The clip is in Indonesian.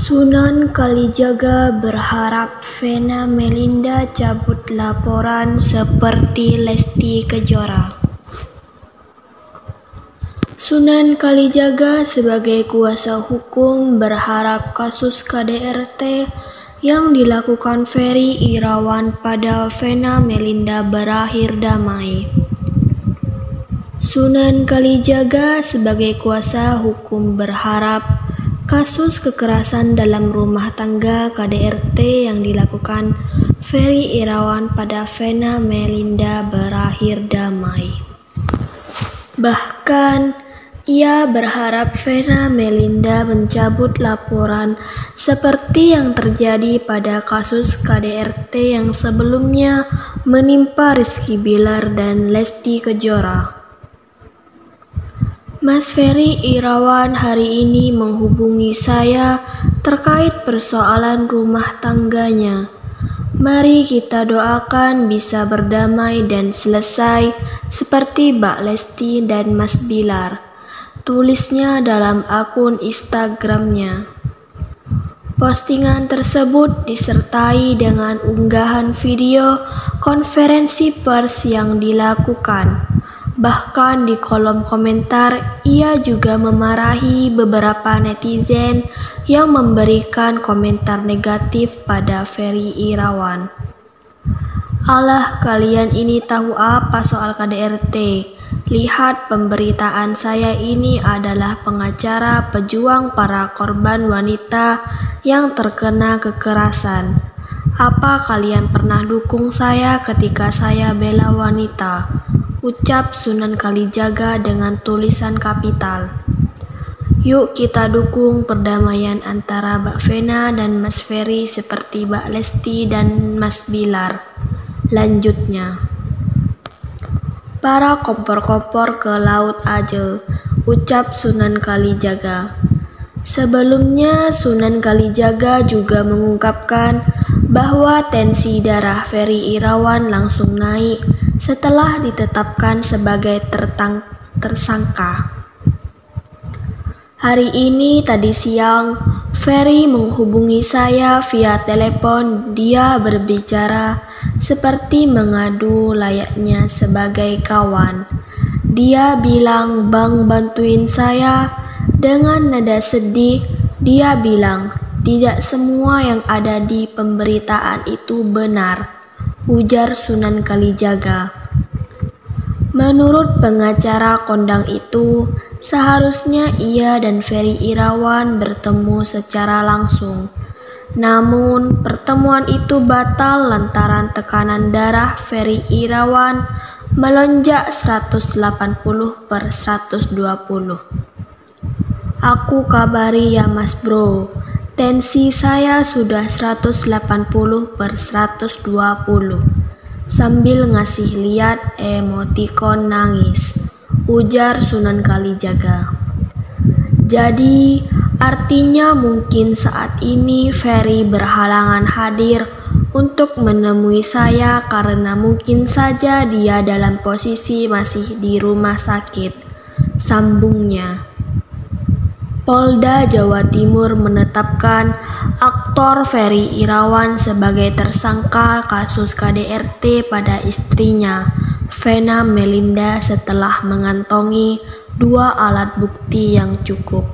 Sunan Kalijaga berharap Vena Melinda cabut laporan seperti Lesti Kejora. Sunan Kalijaga sebagai kuasa hukum berharap kasus KDRT yang dilakukan Ferry Irawan pada Vena Melinda berakhir damai. Sunan Kalijaga sebagai kuasa hukum berharap kasus kekerasan dalam rumah tangga KDRT yang dilakukan Ferry Irawan pada Vena Melinda berakhir damai. Bahkan, ia berharap Vena Melinda mencabut laporan seperti yang terjadi pada kasus KDRT yang sebelumnya menimpa Rizky Bilar dan Lesti Kejora. Mas Ferry Irawan hari ini menghubungi saya terkait persoalan rumah tangganya. Mari kita doakan bisa berdamai dan selesai seperti Mbak Lesti dan Mas Bilar, tulisnya dalam akun Instagramnya. Postingan tersebut disertai dengan unggahan video konferensi pers yang dilakukan. Bahkan di kolom komentar, ia juga memarahi beberapa netizen yang memberikan komentar negatif pada Ferry Irawan. Alah, kalian ini tahu apa soal KDRT? Lihat, pemberitaan saya ini adalah pengacara pejuang para korban wanita yang terkena kekerasan. Apa kalian pernah dukung saya ketika saya bela wanita? Ucap Sunan Kalijaga dengan tulisan kapital. Yuk kita dukung perdamaian antara Mbak Vena dan Mas Ferry seperti Mbak Lesti dan Mas Bilar. Lanjutnya. Para kompor-kompor ke laut aja, ucap Sunan Kalijaga. Sebelumnya Sunan Kalijaga juga mengungkapkan bahwa tensi darah Ferry Irawan langsung naik setelah ditetapkan sebagai tersangka. Hari ini tadi siang, Ferry menghubungi saya via telepon. Dia berbicara seperti mengadu layaknya sebagai kawan. Dia bilang, "Bang, bantuin saya." Dengan nada sedih, dia bilang, "Tidak semua yang ada di pemberitaan itu benar," ujar Sunan Kalijaga. Menurut pengacara kondang itu, seharusnya ia dan Ferry Irawan bertemu secara langsung. Namun, pertemuan itu batal lantaran tekanan darah Ferry Irawan melonjak 180/120. "Aku kabari ya Mas Bro, tensi saya sudah 180/120, sambil ngasih lihat emotikon nangis, ujar Sunan Kalijaga. Jadi, artinya mungkin saat ini Ferry berhalangan hadir untuk menemui saya karena mungkin saja dia dalam posisi masih di rumah sakit, sambungnya. Polda Jawa Timur menetapkan aktor Ferry Irawan sebagai tersangka kasus KDRT pada istrinya, Vena Melinda, setelah mengantongi 2 alat bukti yang cukup.